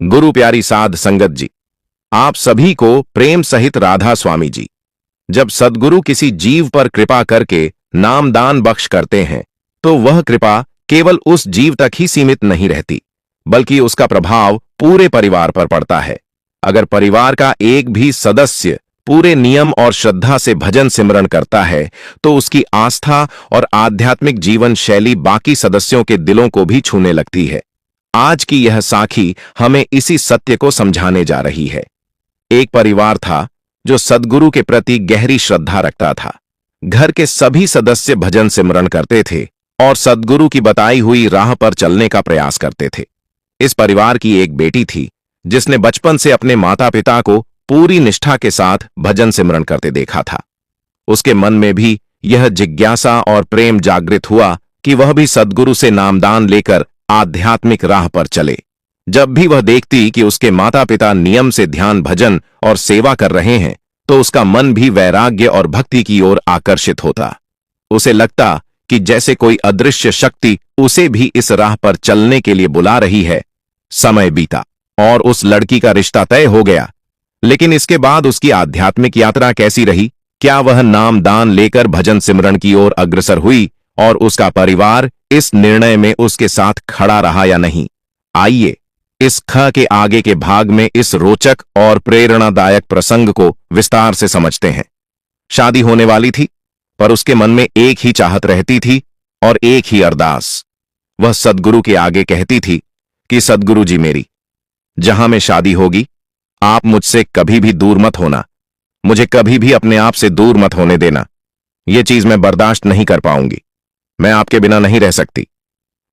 गुरु प्यारी साध संगत जी, आप सभी को प्रेम सहित राधा स्वामी जी। जब सद्गुरु किसी जीव पर कृपा करके नामदान बख्श करते हैं तो वह कृपा केवल उस जीव तक ही सीमित नहीं रहती, बल्कि उसका प्रभाव पूरे परिवार पर पड़ता है। अगर परिवार का एक भी सदस्य पूरे नियम और श्रद्धा से भजन सिमरण करता है तो उसकी आस्था और आध्यात्मिक जीवन शैली बाकी सदस्यों के दिलों को भी छूने लगती है। आज की यह साखी हमें इसी सत्य को समझाने जा रही है। एक परिवार था जो सद्गुरु के प्रति गहरी श्रद्धा रखता था। घर के सभी सदस्य भजन सिमरण करते थे और सद्गुरु की बताई हुई राह पर चलने का प्रयास करते थे। इस परिवार की एक बेटी थी जिसने बचपन से अपने माता पिता को पूरी निष्ठा के साथ भजन सिमरण करते देखा था। उसके मन में भी यह जिज्ञासा और प्रेम जागृत हुआ कि वह भी सद्गुरु से नामदान लेकर आध्यात्मिक राह पर चले। जब भी वह देखती कि उसके माता पिता नियम से ध्यान भजन और सेवा कर रहे हैं तो उसका मन भी वैराग्य और भक्ति की ओर आकर्षित होता। उसे लगता कि जैसे कोई अदृश्य शक्ति उसे भी इस राह पर चलने के लिए बुला रही है। समय बीता और उस लड़की का रिश्ता तय हो गया। लेकिन इसके बाद उसकी आध्यात्मिक यात्रा कैसी रही? क्या वह नामदान लेकर भजन सिमरण की ओर अग्रसर हुई और उसका परिवार इस निर्णय में उसके साथ खड़ा रहा या नहीं? आइए इस ख के आगे के भाग में इस रोचक और प्रेरणादायक प्रसंग को विस्तार से समझते हैं। शादी होने वाली थी, पर उसके मन में एक ही चाहत रहती थी और एक ही अरदास। वह सद्गुरु के आगे कहती थी कि सद्गुरु जी, मेरी जहां में शादी होगी आप मुझसे कभी भी दूर मत होना। मुझे कभी भी अपने आप से दूर मत होने देना। यह चीज मैं बर्दाश्त नहीं कर पाऊंगी। मैं आपके बिना नहीं रह सकती।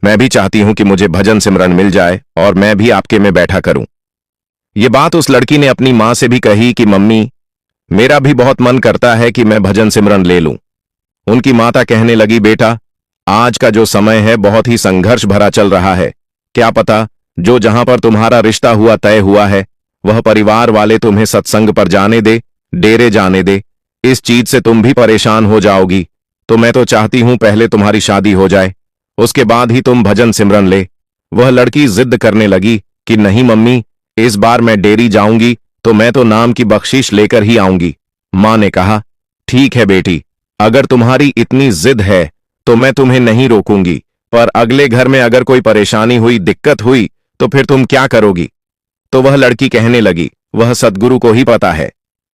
मैं भी चाहती हूं कि मुझे भजन सिमरण मिल जाए और मैं भी आपके में बैठा करूं। यह बात उस लड़की ने अपनी मां से भी कही कि मम्मी, मेरा भी बहुत मन करता है कि मैं भजन सिमरण ले लूं। उनकी माता कहने लगी, बेटा, आज का जो समय है बहुत ही संघर्ष भरा चल रहा है। क्या पता जो जहां पर तुम्हारा रिश्ता हुआ तय हुआ है वह परिवार वाले तुम्हें सत्संग पर जाने दे, डेरे जाने दे। इस चीज से तुम भी परेशान हो जाओगी। तो मैं तो चाहती हूं पहले तुम्हारी शादी हो जाए, उसके बाद ही तुम भजन सिमरन ले। वह लड़की जिद करने लगी कि नहीं मम्मी, इस बार मैं डेरी जाऊंगी तो मैं तो नाम की बख्शीश लेकर ही आऊंगी। मां ने कहा, ठीक है बेटी, अगर तुम्हारी इतनी जिद है तो मैं तुम्हें नहीं रोकूंगी, पर अगले घर में अगर कोई परेशानी हुई, दिक्कत हुई तो फिर तुम क्या करोगी? तो वह लड़की कहने लगी, वह सद्गुरु को ही पता है।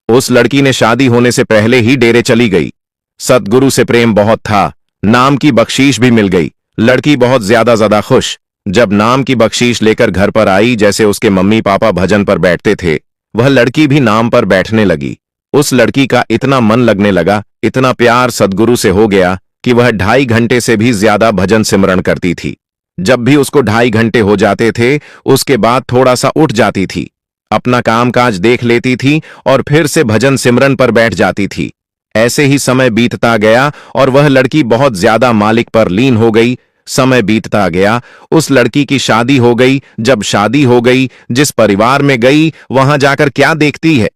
उस लड़की ने शादी होने से पहले ही डेरे चली गई। सद्गुरु से प्रेम बहुत था, नाम की बख्शीश भी मिल गई। लड़की बहुत ज्यादा खुश। जब नाम की बख्शीश लेकर घर पर आई, जैसे उसके मम्मी पापा भजन पर बैठते थे वह लड़की भी नाम पर बैठने लगी। उस लड़की का इतना मन लगने लगा, इतना प्यार सद्गुरु से हो गया कि वह 2.5 घंटे से भी ज्यादा भजन सिमरण करती थी। जब भी उसको 2.5 घंटे हो जाते थे उसके बाद थोड़ा सा उठ जाती थी, अपना कामकाज देख लेती थी और फिर से भजन सिमरन पर बैठ जाती थी। ऐसे ही समय बीतता गया और वह लड़की बहुत ज्यादा मालिक पर लीन हो गई। समय बीतता गया, उस लड़की की शादी हो गई। जब शादी हो गई, जिस परिवार में गई वहां जाकर क्या देखती है?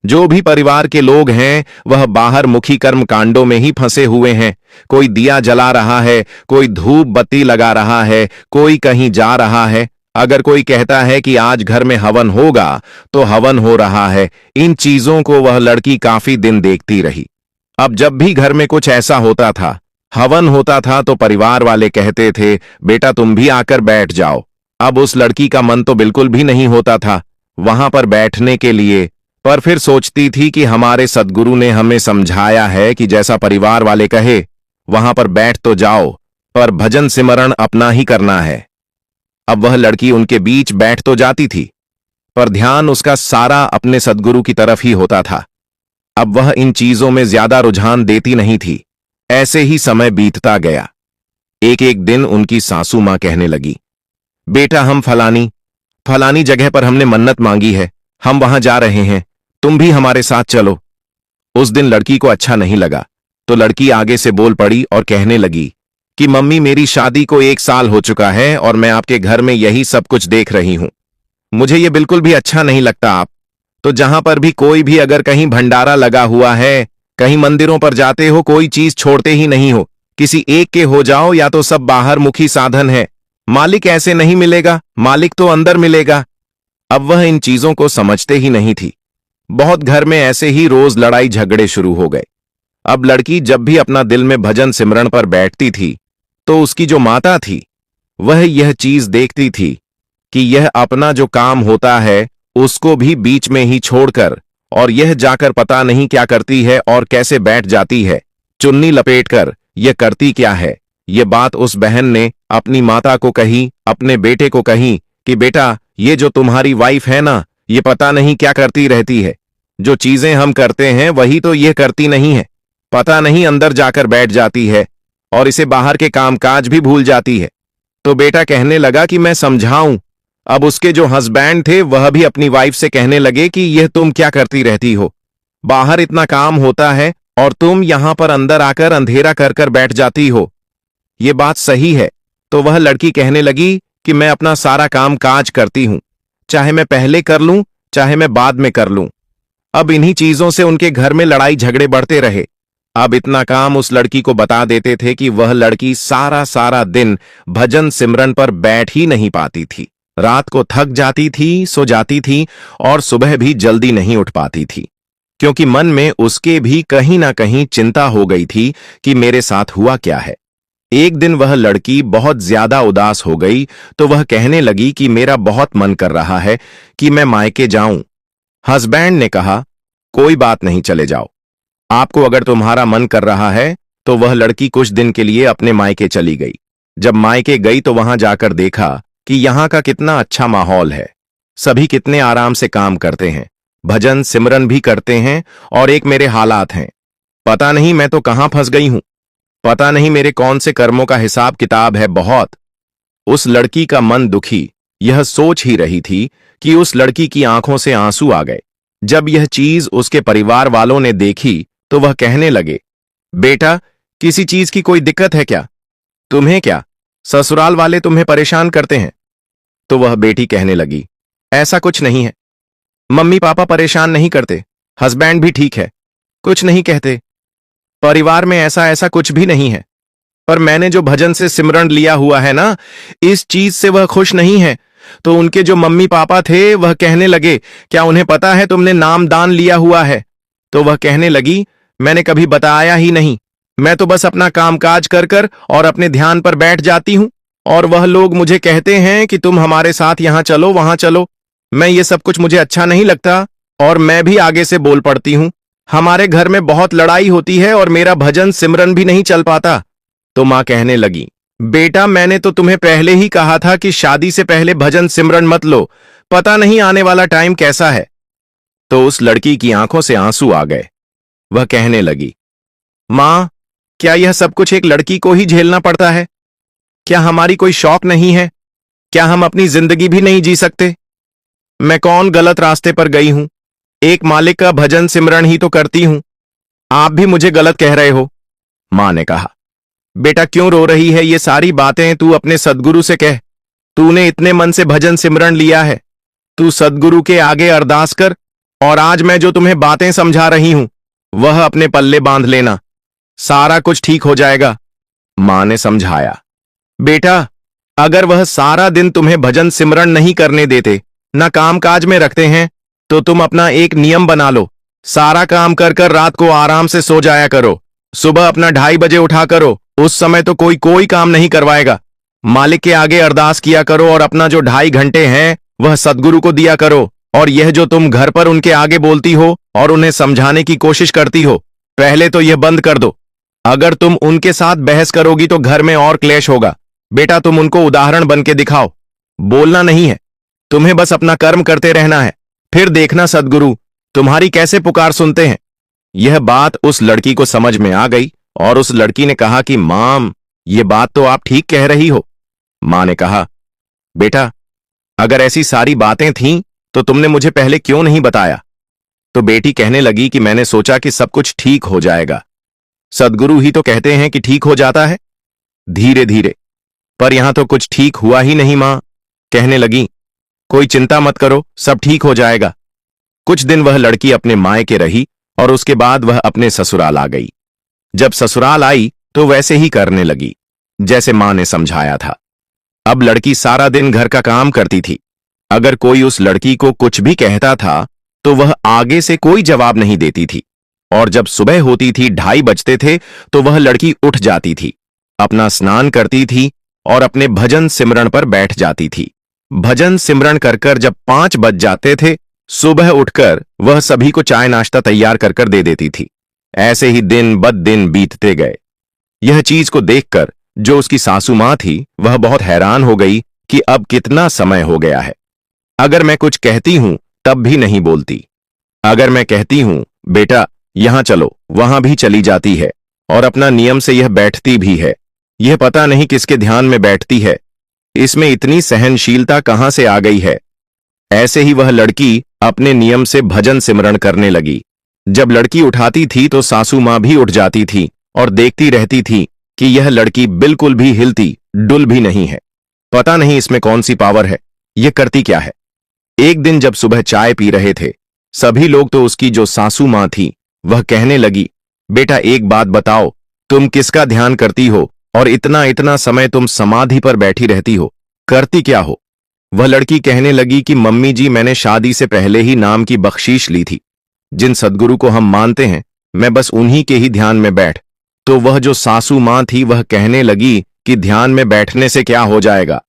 जो भी परिवार के लोग हैं वह बाहर मुखी कर्म कांडों में ही फंसे हुए हैं। कोई दिया जला रहा है, कोई धूप बत्ती लगा रहा है, कोई कहीं जा रहा है। अगर कोई कहता है कि आज घर में हवन होगा तो हवन हो रहा है। इन चीजों को वह लड़की काफी दिन देखती रही। अब जब भी घर में कुछ ऐसा होता था, हवन होता था, तो परिवार वाले कहते थे, बेटा तुम भी आकर बैठ जाओ। अब उस लड़की का मन तो बिल्कुल भी नहीं होता था वहां पर बैठने के लिए, पर फिर सोचती थी कि हमारे सद्गुरु ने हमें समझाया है कि जैसा परिवार वाले कहे वहां पर बैठ तो जाओ, पर भजन सिमरण अपना ही करना है। अब वह लड़की उनके बीच बैठ तो जाती थी, पर ध्यान उसका सारा अपने सद्गुरु की तरफ ही होता था। अब वह इन चीजों में ज्यादा रुझान देती नहीं थी। ऐसे ही समय बीतता गया। एक एक दिन उनकी सासू मां कहने लगी, बेटा हम फलानी जगह पर हमने मन्नत मांगी है, हम वहां जा रहे हैं, तुम भी हमारे साथ चलो। उस दिन लड़की को अच्छा नहीं लगा, तो लड़की आगे से बोल पड़ी और कहने लगी कि मम्मी, मेरी शादी को 1 साल हो चुका है और मैं आपके घर में यही सब कुछ देख रही हूं। मुझे ये बिल्कुल भी अच्छा नहीं लगता। आप तो जहां पर भी कोई भी अगर कहीं भंडारा लगा हुआ है, कहीं मंदिरों पर जाते हो, कोई चीज छोड़ते ही नहीं हो। किसी एक के हो जाओ या तो सब बाहर मुखी साधन है। मालिक ऐसे नहीं मिलेगा, मालिक तो अंदर मिलेगा। अब वह इन चीजों को समझते ही नहीं थी। बहुत घर में ऐसे ही रोज लड़ाई झगड़े शुरू हो गए। अब लड़की जब भी अपना दिल में भजन सिमरन पर बैठती थी तो उसकी जो माता थी वह यह चीज देखती थी कि यह अपना जो काम होता है उसको भी बीच में ही छोड़कर और यह जाकर पता नहीं क्या करती है और कैसे बैठ जाती है, चुन्नी लपेटकर यह करती क्या है। यह बात उस बहन ने अपनी माता को कही, अपने बेटे को कही कि बेटा, ये जो तुम्हारी वाइफ है ना, ये पता नहीं क्या करती रहती है। जो चीजें हम करते हैं वही तो यह करती नहीं है। पता नहीं अंदर जाकर बैठ जाती है और इसे बाहर के कामकाज भी भूल जाती है। तो बेटा कहने लगा कि मैं समझाऊं। अब उसके जो हस्बैंड थे वह भी अपनी वाइफ से कहने लगे कि यह तुम क्या करती रहती हो, बाहर इतना काम होता है और तुम यहां पर अंदर आकर अंधेरा कर कर बैठ जाती हो। यह बात सही है। तो वह लड़की कहने लगी कि मैं अपना सारा काम काज करती हूं, चाहे मैं पहले कर लूं चाहे मैं बाद में कर लूं। अब इन्हीं चीजों से उनके घर में लड़ाई झगड़े बढ़ते रहे। अब इतना काम उस लड़की को बता देते थे कि वह लड़की सारा सारा दिन भजन सिमरन पर बैठ ही नहीं पाती थी। रात को थक जाती थी, सो जाती थी और सुबह भी जल्दी नहीं उठ पाती थी, क्योंकि मन में उसके भी कहीं ना कहीं चिंता हो गई थी कि मेरे साथ हुआ क्या है। एक दिन वह लड़की बहुत ज्यादा उदास हो गई तो वह कहने लगी कि मेरा बहुत मन कर रहा है कि मैं मायके जाऊं। हस्बैंड ने कहा, कोई बात नहीं, चले जाओ। आपको अगर तुम्हारा मन कर रहा है तो वह लड़की कुछ दिन के लिए अपने मायके चली गई। जब मायके गई तो वहां जाकर देखा कि यहां का कितना अच्छा माहौल है, सभी कितने आराम से काम करते हैं, भजन सिमरन भी करते हैं और एक मेरे हालात हैं। पता नहीं मैं तो कहां फंस गई हूं, पता नहीं मेरे कौन से कर्मों का हिसाब किताब है बहुत। उस लड़की का मन दुखी यह सोच ही रही थी कि उस लड़की की आंखों से आंसू आ गए। जब यह चीज उसके परिवार वालों ने देखी तो वह कहने लगे, बेटा, किसी चीज की कोई दिक्कत है क्या? तुम्हें क्या ससुराल वाले तुम्हें परेशान करते हैं? तो वह बेटी कहने लगी, ऐसा कुछ नहीं है, मम्मी पापा परेशान नहीं करते, हस्बैंड भी ठीक है, कुछ नहीं कहते, परिवार में ऐसा ऐसा कुछ भी नहीं है। पर मैंने जो भजन से सिमरन लिया हुआ है ना, इस चीज से वह खुश नहीं है। तो उनके जो मम्मी पापा थे वह कहने लगे, क्या उन्हें पता है तुमने नाम दान लिया हुआ है? तो वह कहने लगी, मैंने कभी बताया ही नहीं, मैं तो बस अपना कामकाज कर कर और अपने ध्यान पर बैठ जाती हूं और वह लोग मुझे कहते हैं कि तुम हमारे साथ यहां चलो वहां चलो। मैं ये सब कुछ मुझे अच्छा नहीं लगता और मैं भी आगे से बोल पड़ती हूं। हमारे घर में बहुत लड़ाई होती है और मेरा भजन सिमरन भी नहीं चल पाता। तो मां कहने लगी, बेटा, मैंने तो तुम्हें पहले ही कहा था कि शादी से पहले भजन सिमरन मत लो, पता नहीं आने वाला टाइम कैसा है। तो उस लड़की की आंखों से आंसू आ गए। वह कहने लगी, मां, क्या यह सब कुछ एक लड़की को ही झेलना पड़ता है? क्या हमारी कोई शौक नहीं है? क्या हम अपनी जिंदगी भी नहीं जी सकते? मैं कौन गलत रास्ते पर गई हूं? एक मालिक का भजन सिमरन ही तो करती हूं, आप भी मुझे गलत कह रहे हो। मां ने कहा, बेटा, क्यों रो रही है? ये सारी बातें तू अपने सदगुरु से कह। तूने इतने मन से भजन सिमरन लिया है, तू सदगुरु के आगे अरदास कर और आज मैं जो तुम्हें बातें समझा रही हूं वह अपने पल्ले बांध लेना, सारा कुछ ठीक हो जाएगा। मां ने समझाया, बेटा, अगर वह सारा दिन तुम्हें भजन सिमरन नहीं करने देते, न कामकाज में रखते हैं, तो तुम अपना एक नियम बना लो, सारा काम कर कर रात को आराम से सो जाया करो, सुबह अपना 2:30 बजे उठा करो, उस समय तो कोई काम नहीं करवाएगा। मालिक के आगे अरदास किया करो और अपना जो 2:30 घंटे हैं वह सदगुरु को दिया करो। और यह जो तुम घर पर उनके आगे बोलती हो और उन्हें समझाने की कोशिश करती हो, पहले तो यह बंद कर दो। अगर तुम उनके साथ बहस करोगी तो घर में और क्लेश होगा। बेटा, तुम उनको उदाहरण बन के दिखाओ, बोलना नहीं है, तुम्हें बस अपना कर्म करते रहना है, फिर देखना सदगुरु तुम्हारी कैसे पुकार सुनते हैं। यह बात उस लड़की को समझ में आ गई और उस लड़की ने कहा कि माम, ये बात तो आप ठीक कह रही हो। मां ने कहा, बेटा, अगर ऐसी सारी बातें थीं तो तुमने मुझे पहले क्यों नहीं बताया? तो बेटी कहने लगी कि मैंने सोचा कि सब कुछ ठीक हो जाएगा, सदगुरु ही तो कहते हैं कि ठीक हो जाता है धीरे धीरे, पर यहां तो कुछ ठीक हुआ ही नहीं। मां कहने लगी, कोई चिंता मत करो, सब ठीक हो जाएगा। कुछ दिन वह लड़की अपने मायके रही और उसके बाद वह अपने ससुराल आ गई। जब ससुराल आई तो वैसे ही करने लगी जैसे मां ने समझाया था। अब लड़की सारा दिन घर का काम करती थी, अगर कोई उस लड़की को कुछ भी कहता था तो वह आगे से कोई जवाब नहीं देती थी, और जब सुबह होती थी 2:30 बजते थे तो वह लड़की उठ जाती थी, अपना स्नान करती थी और अपने भजन सिमरन पर बैठ जाती थी। भजन सिमरन कर कर जब 5 बज जाते थे, सुबह उठकर वह सभी को चाय नाश्ता तैयार कर कर दे देती थी। ऐसे ही दिन बद दिन बीतते गए। यह चीज को देखकर जो उसकी सासू मां थी वह बहुत हैरान हो गई कि अब कितना समय हो गया है। अगर मैं कुछ कहती हूं तब भी नहीं बोलती। अगर मैं कहती हूं बेटा यहां चलो, वहां भी चली जाती है, और अपना नियम से यह बैठती भी है। यह पता नहीं किसके ध्यान में बैठती है। इसमें इतनी सहनशीलता कहां से आ गई है। ऐसे ही वह लड़की अपने नियम से भजन सिमरन करने लगी। जब लड़की उठाती थी तो सासू मां भी उठ जाती थी और देखती रहती थी कि यह लड़की बिल्कुल भी हिलती डुल भी नहीं है। पता नहीं इसमें कौन सी पावर है, यह करती क्या है। एक दिन जब सुबह चाय पी रहे थे सभी लोग, तो उसकी जो सासू मां थी वह कहने लगी, बेटा एक बात बताओ, तुम किसका ध्यान करती हो और इतना इतना समय तुम समाधि पर बैठी रहती हो, करती क्या हो। वह लड़की कहने लगी कि मम्मी जी, मैंने शादी से पहले ही नाम की बख्शीश ली थी। जिन सदगुरु को हम मानते हैं मैं बस उन्हीं के ही ध्यान में बैठ। तो वह जो सासू मां थी वह कहने लगी कि ध्यान में बैठने से क्या हो जाएगा।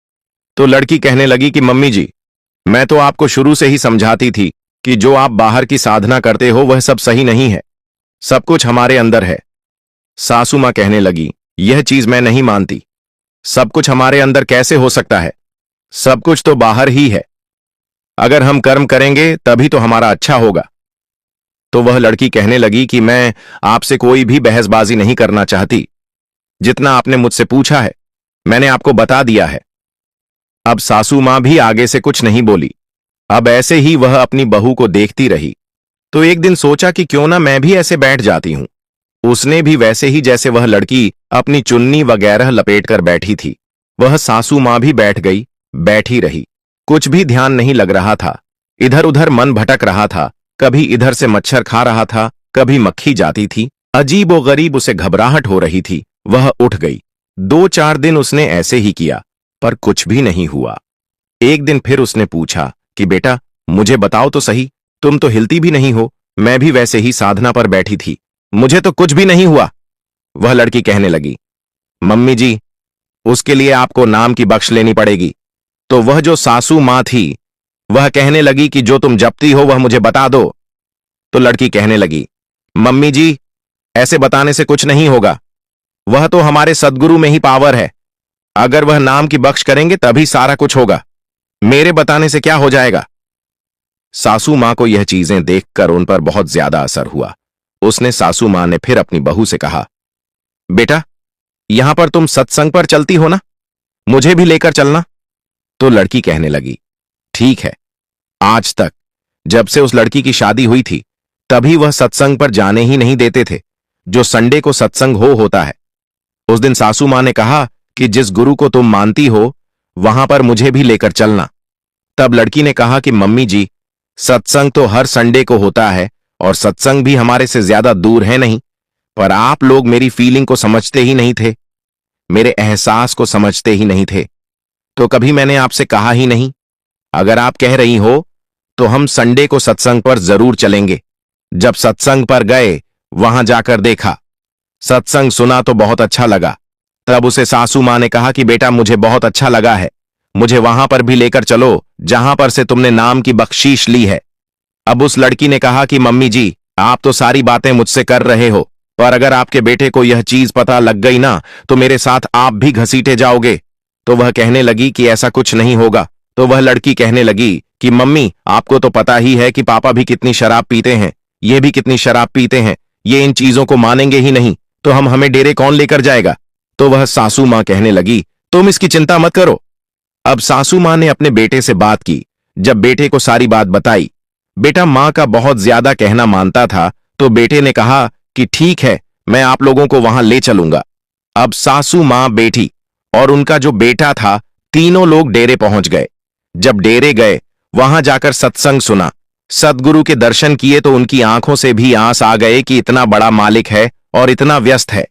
तो लड़की कहने लगी कि मम्मी जी, मैं तो आपको शुरू से ही समझाती थी कि जो आप बाहर की साधना करते हो वह सब सही नहीं है, सब कुछ हमारे अंदर है। सासू मां कहने लगी, यह चीज मैं नहीं मानती। सब कुछ हमारे अंदर कैसे हो सकता है, सब कुछ तो बाहर ही है। अगर हम कर्म करेंगे तभी तो हमारा अच्छा होगा। तो वह लड़की कहने लगी कि मैं आपसे कोई भी बहसबाजी नहीं करना चाहती। जितना आपने मुझसे पूछा है मैंने आपको बता दिया है। अब सासू मां भी आगे से कुछ नहीं बोली। अब ऐसे ही वह अपनी बहू को देखती रही। तो एक दिन सोचा कि क्यों ना मैं भी ऐसे बैठ जाती हूं। उसने भी वैसे ही जैसे वह लड़की अपनी चुन्नी वगैरह लपेटकर बैठी थी, वह सासू मां भी बैठ गई, बैठी रही। कुछ भी ध्यान नहीं लग रहा था, इधर उधर मन भटक रहा था। कभी इधर से मच्छर खा रहा था, कभी मक्खी जाती थी। अजीबो गरीब उसे घबराहट हो रही थी। वह उठ गई। 2-4 दिन उसने ऐसे ही किया पर कुछ भी नहीं हुआ। एक दिन फिर उसने पूछा कि बेटा मुझे बताओ तो सही, तुम तो हिलती भी नहीं हो, मैं भी वैसे ही साधना पर बैठी थी, मुझे तो कुछ भी नहीं हुआ। वह लड़की कहने लगी, मम्मी जी उसके लिए आपको नाम की बख्श लेनी पड़ेगी। तो वह जो सासू मां थी वह कहने लगी कि जो तुम जपती हो वह मुझे बता दो। तो लड़की कहने लगी, मम्मी जी ऐसे बताने से कुछ नहीं होगा, वह तो हमारे सदगुरु में ही पावर है। अगर वह नाम की बख्श करेंगे तभी सारा कुछ होगा, मेरे बताने से क्या हो जाएगा। सासू मां को यह चीजें देखकर उन पर बहुत ज्यादा असर हुआ। उसने सासू मां ने फिर अपनी बहू से कहा, बेटा यहां पर तुम सत्संग पर चलती हो ना, मुझे भी लेकर चलना। तो लड़की कहने लगी, ठीक है। आज तक जब से उस लड़की की शादी हुई थी तभी वह सत्संग पर जाने ही नहीं देते थे, जो संडे को सत्संग होता है। उस दिन सासू मां ने कहा कि जिस गुरु को तुम मानती हो वहां पर मुझे भी लेकर चलना। तब लड़की ने कहा कि मम्मी जी सत्संग तो हर संडे को होता है और सत्संग भी हमारे से ज्यादा दूर है नहीं, पर आप लोग मेरी फीलिंग को समझते ही नहीं थे, मेरे एहसास को समझते ही नहीं थे, तो कभी मैंने आपसे कहा ही नहीं। अगर आप कह रही हो तो हम संडे को सत्संग पर जरूर चलेंगे। जब सत्संग पर गए वहां जाकर देखा, सत्संग सुना तो बहुत अच्छा लगा। तब उसे सासू मां ने कहा कि बेटा मुझे बहुत अच्छा लगा है, मुझे वहां पर भी लेकर चलो जहां पर से तुमने नाम की बख्शीश ली है। अब उस लड़की ने कहा कि मम्मी जी आप तो सारी बातें मुझसे कर रहे हो, पर अगर आपके बेटे को यह चीज पता लग गई ना तो मेरे साथ आप भी घसीटे जाओगे। तो वह कहने लगी कि ऐसा कुछ नहीं होगा। तो वह लड़की कहने लगी कि मम्मी आपको तो पता ही है कि पापा भी कितनी शराब पीते हैं, ये भी कितनी शराब पीते हैं, ये इन चीजों को मानेंगे ही नहीं, तो हमें डेरे कौन लेकर जाएगा। तो वह सासू मां कहने लगी, तुम इसकी चिंता मत करो। अब सासू मां ने अपने बेटे से बात की। जब बेटे को सारी बात बताई, बेटा मां का बहुत ज्यादा कहना मानता था, तो बेटे ने कहा कि ठीक है मैं आप लोगों को वहां ले चलूंगा। अब सासू मां, बेटी और उनका जो बेटा था, तीनों लोग डेरे पहुंच गए। जब डेरे गए वहां जाकर सत्संग सुना, सदगुरु के दर्शन किए तो उनकी आंखों से भी आंस आ गए कि इतना बड़ा मालिक है और इतना व्यस्त है।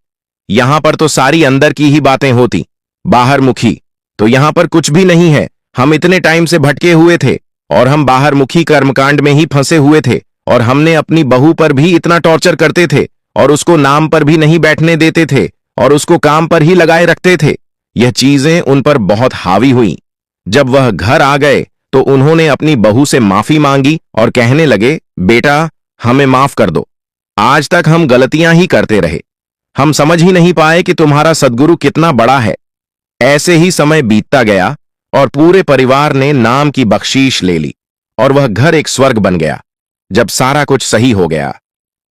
यहां पर तो सारी अंदर की ही बातें होती, बाहर मुखी तो यहां पर कुछ भी नहीं है, हम इतने टाइम से भटके हुए थे और हम बाहर मुखी कर्मकांड में ही फंसे हुए थे, और हमने अपनी बहू पर भी इतना टॉर्चर करते थे और उसको नाम पर भी नहीं बैठने देते थे और उसको काम पर ही लगाए रखते थे। यह चीजें उन पर बहुत हावी हुई। जब वह घर आ गए तो उन्होंने अपनी बहू से माफी मांगी और कहने लगे, बेटा हमें माफ कर दो, आज तक हम गलतियां ही करते रहे, हम समझ ही नहीं पाए कि तुम्हारा सद्गुरु कितना बड़ा है। ऐसे ही समय बीतता गया और पूरे परिवार ने नाम की बख्शीश ले ली और वह घर एक स्वर्ग बन गया। जब सारा कुछ सही हो गया,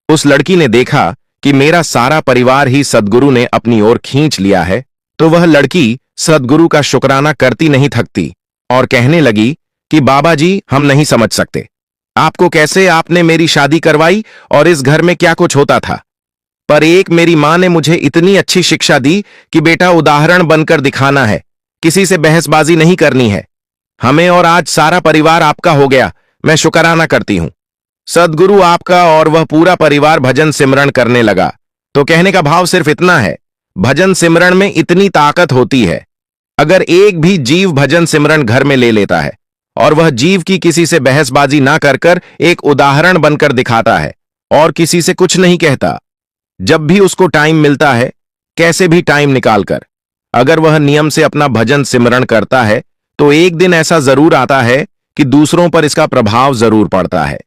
उस लड़की ने देखा कि मेरा सारा परिवार ही सद्गुरु ने अपनी ओर खींच लिया है, तो वह लड़की सद्गुरु का शुक्राना करती नहीं थकती और कहने लगी कि बाबा जी, हम नहीं समझ सकते आपको कैसे आपने मेरी शादी करवाई और इस घर में क्या कुछ होता था, पर एक मेरी मां ने मुझे इतनी अच्छी शिक्षा दी कि बेटा उदाहरण बनकर दिखाना है, किसी से बहसबाजी नहीं करनी है। हमें और आज सारा परिवार आपका हो गया, मैं शुक्राना करती हूं। सद्गुरु आपका और वह पूरा परिवार भजन सिमरन करने लगा। तो कहने का भाव सिर्फ इतना है, भजन सिमरन में इतनी ताकत होती है। अगर एक भी जीव भजन सिमरन घर में ले लेता है और वह जीव की किसी से बहसबाजी ना कर एक उदाहरण बनकर दिखाता है और किसी से कुछ नहीं कहता, जब भी उसको टाइम मिलता है, कैसे भी टाइम निकालकर अगर वह नियम से अपना भजन सिमरन करता है, तो एक दिन ऐसा जरूर आता है कि दूसरों पर इसका प्रभाव जरूर पड़ता है।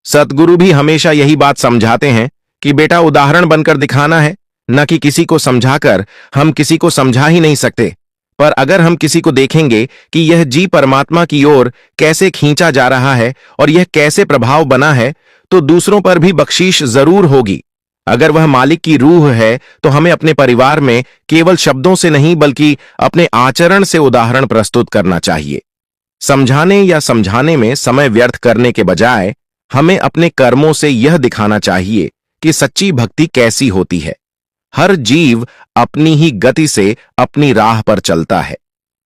सतगुरु भी हमेशा यही बात समझाते हैं कि बेटा उदाहरण बनकर दिखाना है, न कि किसी को समझाकर। हम किसी को समझा ही नहीं सकते, पर अगर हम किसी को देखेंगे कि यह जी परमात्मा की ओर कैसे खींचा जा रहा है और यह कैसे प्रभाव बना है, तो दूसरों पर भी बख्शीश जरूर होगी। अगर वह मालिक की रूह है तो हमें अपने परिवार में केवल शब्दों से नहीं बल्कि अपने आचरण से उदाहरण प्रस्तुत करना चाहिए। समझाने या समझाने में समय व्यर्थ करने के बजाय हमें अपने कर्मों से यह दिखाना चाहिए कि सच्ची भक्ति कैसी होती है। हर जीव अपनी ही गति से अपनी राह पर चलता है,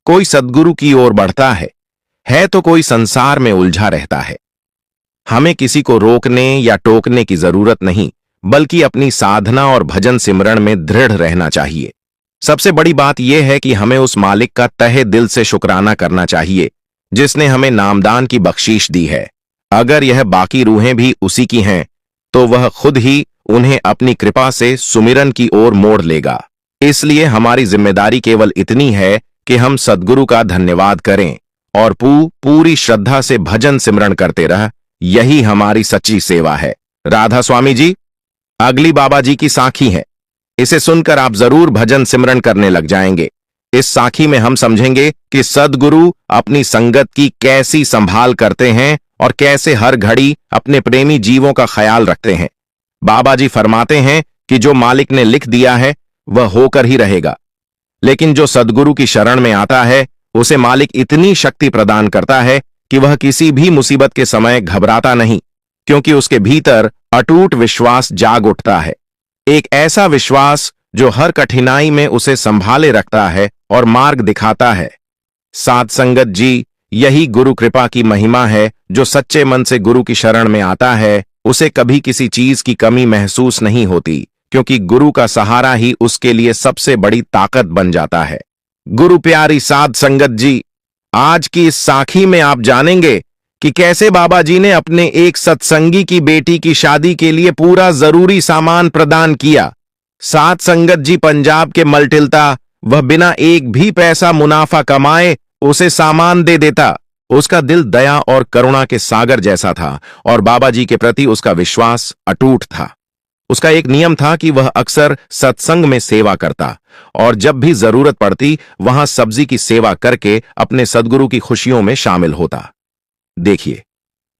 कोई सद्गुरु की ओर बढ़ता है तो कोई संसार में उलझा रहता है। हमें किसी को रोकने या टोकने की जरूरत नहीं, बल्कि अपनी साधना और भजन सिमरन में दृढ़ रहना चाहिए। सबसे बड़ी बात यह है कि हमें उस मालिक का तहे दिल से शुक्राना करना चाहिए जिसने हमें नामदान की बख्शीश दी है। अगर यह बाकी रूहें भी उसी की हैं, तो वह खुद ही उन्हें अपनी कृपा से सुमिरन की ओर मोड़ लेगा। इसलिए हमारी जिम्मेदारी केवल इतनी है कि हम सद्गुरु का धन्यवाद करें और पूरी श्रद्धा से भजन सिमरन करते रह। यही हमारी सच्ची सेवा है। राधा स्वामी जी, अगली बाबा जी की साखी है, इसे सुनकर आप जरूर भजन सिमरन करने लग जाएंगे। इस साखी में हम समझेंगे कि सद्गुरु अपनी संगत की कैसी संभाल करते हैं और कैसे हर घड़ी अपने प्रेमी जीवों का ख्याल रखते हैं। बाबा जी फरमाते हैं कि जो मालिक ने लिख दिया है वह होकर ही रहेगा, लेकिन जो सद्गुरु की शरण में आता है उसे मालिक इतनी शक्ति प्रदान करता है कि वह किसी भी मुसीबत के समय घबराता नहीं, क्योंकि उसके भीतर अटूट विश्वास जाग उठता है। एक ऐसा विश्वास जो हर कठिनाई में उसे संभाले रखता है और मार्ग दिखाता है। साध संगत जी, यही गुरु कृपा की महिमा है। जो सच्चे मन से गुरु की शरण में आता है उसे कभी किसी चीज की कमी महसूस नहीं होती, क्योंकि गुरु का सहारा ही उसके लिए सबसे बड़ी ताकत बन जाता है। गुरु प्यारी साध संगत जी, आज की इस साखी में आप जानेंगे कि कैसे बाबा जी ने अपने एक सत्संगी की बेटी की शादी के लिए पूरा जरूरी सामान प्रदान किया। साध संगत जी, पंजाब के मल्टिलता वह बिना एक भी पैसा मुनाफा कमाए उसे सामान दे देता। उसका दिल दया और करुणा के सागर जैसा था और बाबा जी के प्रति उसका विश्वास अटूट था। उसका एक नियम था कि वह अक्सर सत्संग में सेवा करता और जब भी जरूरत पड़ती वहां सब्जी की सेवा करके अपने सद्गुरु की खुशियों में शामिल होता। देखिए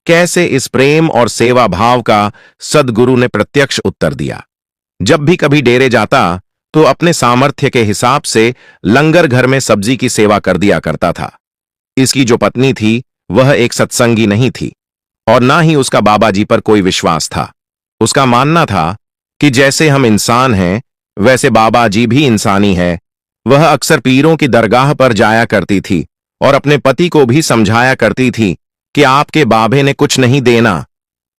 कैसे इस प्रेम और सेवा भाव का सद्गुरु ने प्रत्यक्ष उत्तर दिया। जब भी कभी डेरे जाता तो अपने सामर्थ्य के हिसाब से लंगर घर में सब्जी की सेवा कर दिया करता था। इसकी जो पत्नी थी वह एक सत्संगी नहीं थी और ना ही उसका बाबा जी पर कोई विश्वास था। उसका मानना था कि जैसे हम इंसान हैं वैसे बाबा जी भी इंसानी है। वह अक्सर पीरों की दरगाह पर जाया करती थी और अपने पति को भी समझाया करती थी कि आपके बाबे ने कुछ नहीं देना,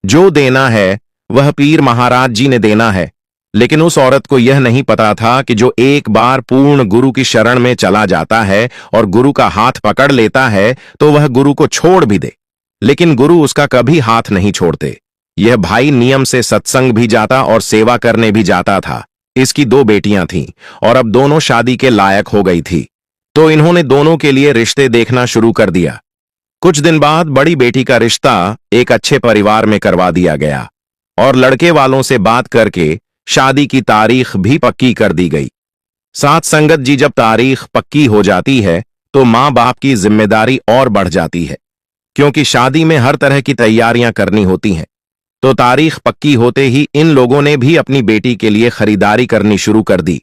जो देना है वह पीर महाराज जी ने देना है। लेकिन उस औरत को यह नहीं पता था कि जो एक बार पूर्ण गुरु की शरण में चला जाता है और गुरु का हाथ पकड़ लेता है तो वह गुरु को छोड़ भी दे, लेकिन गुरु उसका कभी हाथ नहीं छोड़ते। यह भाई नियम से सत्संग भी जाता और सेवा करने भी जाता था। इसकी 2 बेटियां थीं और अब दोनों शादी के लायक हो गई थी, तो इन्होंने दोनों के लिए रिश्ते देखना शुरू कर दिया। कुछ दिन बाद बड़ी बेटी का रिश्ता एक अच्छे परिवार में करवा दिया गया और लड़के वालों से बात करके शादी की तारीख भी पक्की कर दी गई। साथ संगत जी, जब तारीख पक्की हो जाती है तो मां बाप की जिम्मेदारी और बढ़ जाती है, क्योंकि शादी में हर तरह की तैयारियां करनी होती हैं। तो तारीख पक्की होते ही इन लोगों ने भी अपनी बेटी के लिए खरीदारी करनी शुरू कर दी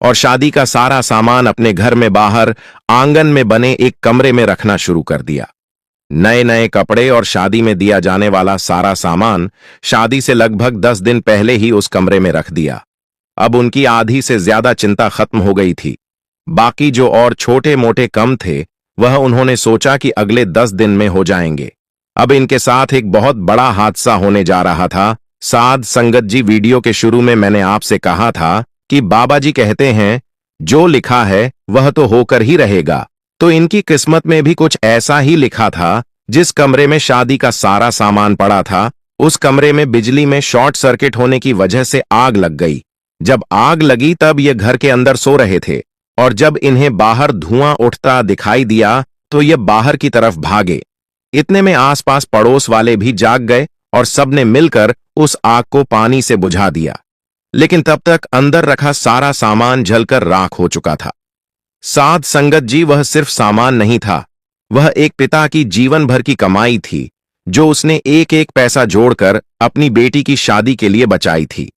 और शादी का सारा सामान अपने घर में बाहर आंगन में बने एक कमरे में रखना शुरू कर दिया। नए नए कपड़े और शादी में दिया जाने वाला सारा सामान शादी से लगभग 10 दिन पहले ही उस कमरे में रख दिया। अब उनकी आधी से ज्यादा चिंता खत्म हो गई थी। बाकी जो और छोटे मोटे कम थे वह उन्होंने सोचा कि अगले 10 दिन में हो जाएंगे। अब इनके साथ एक बहुत बड़ा हादसा होने जा रहा था। साध संगत जी, वीडियो के शुरू में मैंने आपसे कहा था कि बाबा जी कहते हैं जो लिखा है वह तो होकर ही रहेगा। तो इनकी किस्मत में भी कुछ ऐसा ही लिखा था। जिस कमरे में शादी का सारा सामान पड़ा था उस कमरे में बिजली में शॉर्ट सर्किट होने की वजह से आग लग गई। जब आग लगी तब ये घर के अंदर सो रहे थे और जब इन्हें बाहर धुआं उठता दिखाई दिया तो ये बाहर की तरफ भागे। इतने में आसपास पड़ोस वाले भी जाग गए और सबने मिलकर उस आग को पानी से बुझा दिया, लेकिन तब तक अंदर रखा सारा सामान जलकर राख हो चुका था। साध संगत जी, वह सिर्फ सामान नहीं था, वह एक पिता की जीवन भर की कमाई थी जो उसने एक एक पैसा जोड़कर अपनी बेटी की शादी के लिए बचाई थी।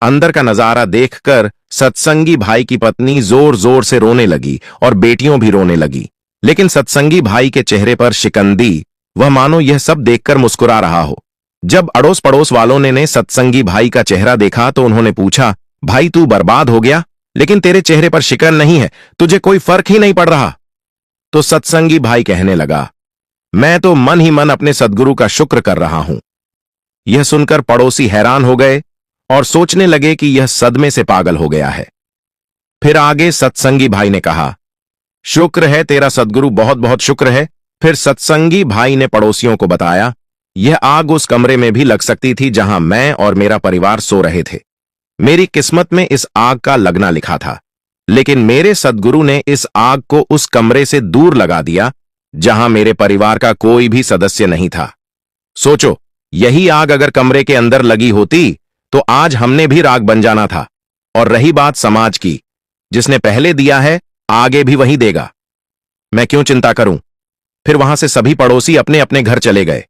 अंदर का नजारा देखकर सत्संगी भाई की पत्नी जोर जोर से रोने लगी और बेटियों भी रोने लगी, लेकिन सत्संगी भाई के चेहरे पर शिकंदी, वह मानो यह सब देखकर मुस्कुरा रहा हो। जब अड़ोस पड़ोस वालों ने सत्संगी भाई का चेहरा देखा तो उन्होंने पूछा, भाई तू बर्बाद हो गया, लेकिन तेरे चेहरे पर शिकन नहीं है, तुझे कोई फर्क ही नहीं पड़ रहा। तो सत्संगी भाई कहने लगा, मैं तो मन ही मन अपने सद्गुरु का शुक्र कर रहा हूं। यह सुनकर पड़ोसी हैरान हो गए और सोचने लगे कि यह सदमे से पागल हो गया है। फिर आगे सत्संगी भाई ने कहा, शुक्र है तेरा सद्गुरु, बहुत बहुत शुक्र है। फिर सत्संगी भाई ने पड़ोसियों को बताया, यह आग उस कमरे में भी लग सकती थी जहां मैं और मेरा परिवार सो रहे थे। मेरी किस्मत में इस आग का लगना लिखा था, लेकिन मेरे सद्गुरु ने इस आग को उस कमरे से दूर लगा दिया जहां मेरे परिवार का कोई भी सदस्य नहीं था। सोचो, यही आग अगर कमरे के अंदर लगी होती तो आज हमने भी राख बन जाना था। और रही बात समाज की, जिसने पहले दिया है आगे भी वही देगा, मैं क्यों चिंता करूं। फिर वहां से सभी पड़ोसी अपने अपने घर चले गए।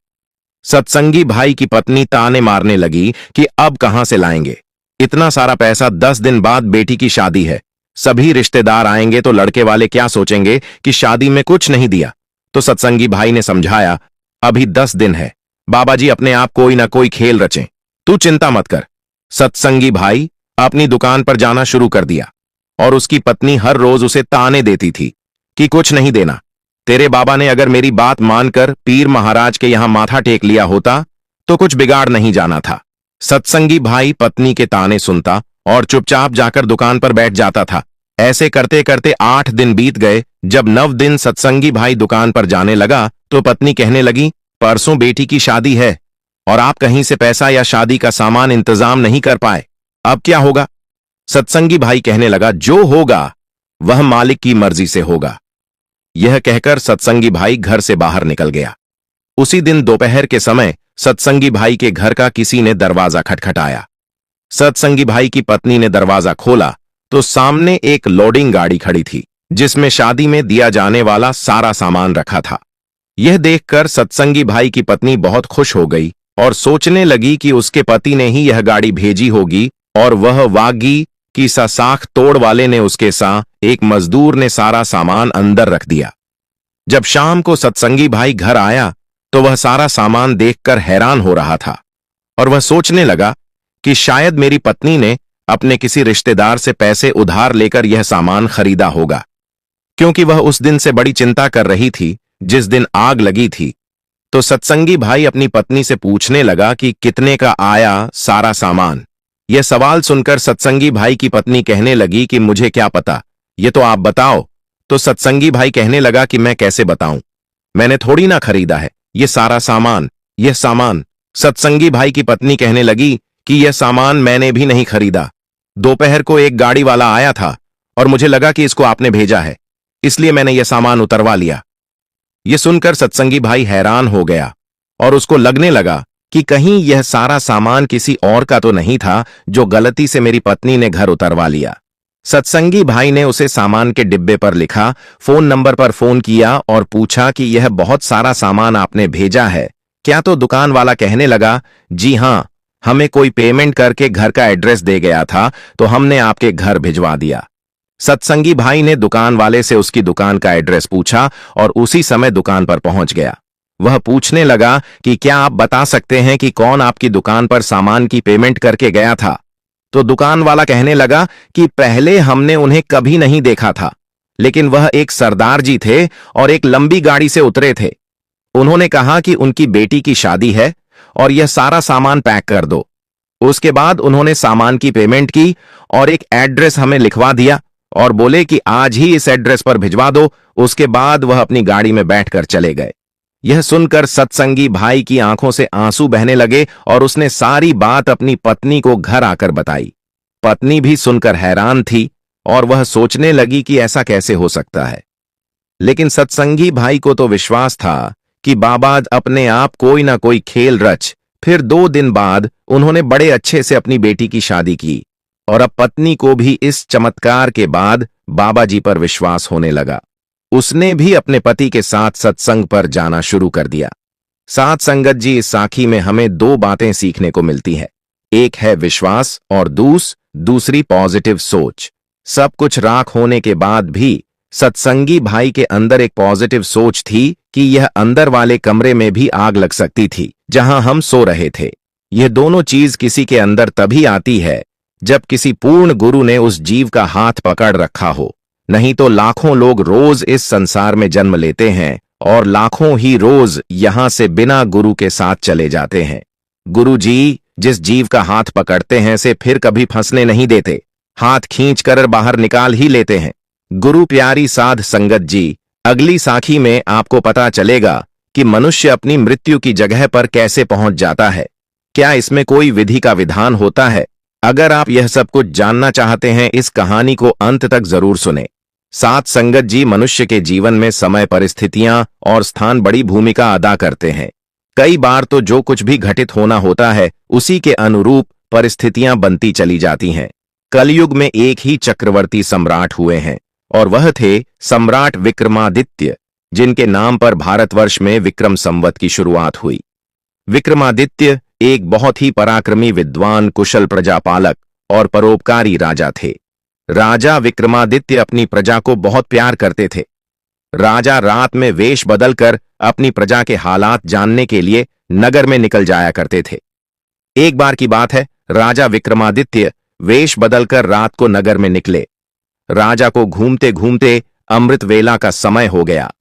सत्संगी भाई की पत्नी ताने मारने लगी कि अब कहां से लाएंगे इतना सारा पैसा, 10 दिन बाद बेटी की शादी है, सभी रिश्तेदार आएंगे तो लड़के वाले क्या सोचेंगे कि शादी में कुछ नहीं दिया। तो सत्संगी भाई ने समझाया, अभी 10 दिन है, बाबा जी अपने आप कोई ना कोई खेल रचें, तू चिंता मत कर। सत्संगी भाई अपनी दुकान पर जाना शुरू कर दिया और उसकी पत्नी हर रोज उसे ताने देती थी कि कुछ नहीं देना, तेरे बाबा ने अगर मेरी बात मानकर पीर महाराज के यहां माथा टेक लिया होता तो कुछ बिगाड़ नहीं जाना था। सत्संगी भाई पत्नी के ताने सुनता और चुपचाप जाकर दुकान पर बैठ जाता था। ऐसे करते करते 8 दिन बीत गए। जब 9 दिन सत्संगी भाई दुकान पर जाने लगा तो पत्नी कहने लगी, परसों बेटी की शादी है और आप कहीं से पैसा या शादी का सामान इंतजाम नहीं कर पाए, अब क्या होगा। सत्संगी भाई कहने लगा, जो होगा वह मालिक की मर्जी से होगा। यह कहकर सत्संगी भाई घर से बाहर निकल गया। उसी दिन दोपहर के समय सत्संगी भाई के घर का किसी ने दरवाजा खटखटाया। सत्संगी भाई की पत्नी ने दरवाजा खोला तो सामने एक लोडिंग गाड़ी खड़ी थी जिसमें शादी में दिया जाने वाला सारा सामान रखा था। यह देखकर सत्संगी भाई की पत्नी बहुत खुश हो गई और सोचने लगी कि उसके पति ने ही यह गाड़ी भेजी होगी और वह वागी कि साख तोड़ वाले ने उसके साथ एक मजदूर ने सारा सामान अंदर रख दिया। जब शाम को सत्संगी भाई घर आया तो वह सारा सामान देखकर हैरान हो रहा था और वह सोचने लगा कि शायद मेरी पत्नी ने अपने किसी रिश्तेदार से पैसे उधार लेकर यह सामान खरीदा होगा, क्योंकि वह उस दिन से बड़ी चिंता कर रही थी जिस दिन आग लगी थी। तो सत्संगी भाई अपनी पत्नी से पूछने लगा कि कितने का आया सारा सामान। यह सवाल सुनकर सत्संगी भाई की पत्नी कहने लगी कि मुझे क्या पता, ये तो आप बताओ। तो सत्संगी भाई कहने लगा कि मैं कैसे बताऊं, मैंने थोड़ी ना खरीदा है ये सारा सामान, यह सामान। सत्संगी भाई की पत्नी कहने लगी कि यह सामान मैंने भी नहीं खरीदा। दोपहर को एक गाड़ी वाला आया था और मुझे लगा कि इसको आपने भेजा है, इसलिए मैंने यह सामान उतरवा लिया। यह सुनकर सत्संगी भाई हैरान हो गया और उसको लगने लगा कि कहीं यह सारा सामान किसी और का तो नहीं था जो गलती से मेरी पत्नी ने घर उतरवा लिया। सत्संगी भाई ने उसे सामान के डिब्बे पर लिखा, फोन नंबर पर फोन किया और पूछा कि यह बहुत सारा सामान आपने भेजा है क्या? तो दुकान वाला कहने लगा, जी हां, हमें कोई पेमेंट करके घर का एड्रेस दे गया था तो हमने आपके घर भिजवा दिया। सत्संगी भाई ने दुकान वाले से उसकी दुकान का एड्रेस पूछा और उसी समय दुकान पर पहुंच गया। वह पूछने लगा कि क्या आप बता सकते हैं कि कौन आपकी दुकान पर सामान की पेमेंट करके गया था? तो दुकान वाला कहने लगा कि पहले हमने उन्हें कभी नहीं देखा था, लेकिन वह एक सरदार जी थे और एक लंबी गाड़ी से उतरे थे। उन्होंने कहा कि उनकी बेटी की शादी है और यह सारा सामान पैक कर दो। उसके बाद उन्होंने सामान की पेमेंट की और एक एड्रेस हमें लिखवा दिया और बोले कि आज ही इस एड्रेस पर भिजवा दो। उसके बाद वह अपनी गाड़ी में बैठकर चले गए। यह सुनकर सत्संगी भाई की आंखों से आंसू बहने लगे और उसने सारी बात अपनी पत्नी को घर आकर बताई। पत्नी भी सुनकर हैरान थी और वह सोचने लगी कि ऐसा कैसे हो सकता है, लेकिन सत्संगी भाई को तो विश्वास था कि बाबा अपने आप कोई ना कोई खेल रच। फिर 2 दिन बाद उन्होंने बड़े अच्छे से अपनी बेटी की शादी की और अब पत्नी को भी इस चमत्कार के बाद बाबा जी पर विश्वास होने लगा। उसने भी अपने पति के साथ सत्संग पर जाना शुरू कर दिया। साथ संगत जी, इस साखी में हमें 2 बातें सीखने को मिलती है। एक है विश्वास और दूसरी पॉजिटिव सोच। सब कुछ राख होने के बाद भी सत्संगी भाई के अंदर एक पॉजिटिव सोच थी कि यह अंदर वाले कमरे में भी आग लग सकती थी जहां हम सो रहे थे। यह दोनों चीज किसी के अंदर तभी आती है जब किसी पूर्ण गुरु ने उस जीव का हाथ पकड़ रखा हो, नहीं तो लाखों लोग रोज इस संसार में जन्म लेते हैं और लाखों ही रोज यहां से बिना गुरु के साथ चले जाते हैं। गुरु जी जिस जीव का हाथ पकड़ते हैं से फिर कभी फंसने नहीं देते, हाथ खींचकर बाहर निकाल ही लेते हैं। गुरु प्यारी साध संगत जी, अगली साखी में आपको पता चलेगा कि मनुष्य अपनी मृत्यु की जगह पर कैसे पहुंच जाता है। क्या इसमें कोई विधि का विधान होता है? अगर आप यह सब कुछ जानना चाहते हैं, इस कहानी को अंत तक जरूर सुने। साथ संगत जी, मनुष्य के जीवन में समय, परिस्थितियां और स्थान बड़ी भूमिका अदा करते हैं। कई बार तो जो कुछ भी घटित होना होता है उसी के अनुरूप परिस्थितियां बनती चली जाती हैं। कलयुग में एक ही चक्रवर्ती सम्राट हुए हैं और वह थे सम्राट विक्रमादित्य, जिनके नाम पर भारतवर्ष में विक्रम संवत की शुरुआत हुई। विक्रमादित्य एक बहुत ही पराक्रमी, विद्वान, कुशल प्रजापालक और परोपकारी राजा थे। राजा विक्रमादित्य अपनी प्रजा को बहुत प्यार करते थे। राजा रात में वेश बदलकर अपनी प्रजा के हालात जानने के लिए नगर में निकल जाया करते थे। एक बार की बात है, राजा विक्रमादित्य वेश बदलकर रात को नगर में निकले। राजा को घूमते घूमते अमृत वेला का समय हो गया।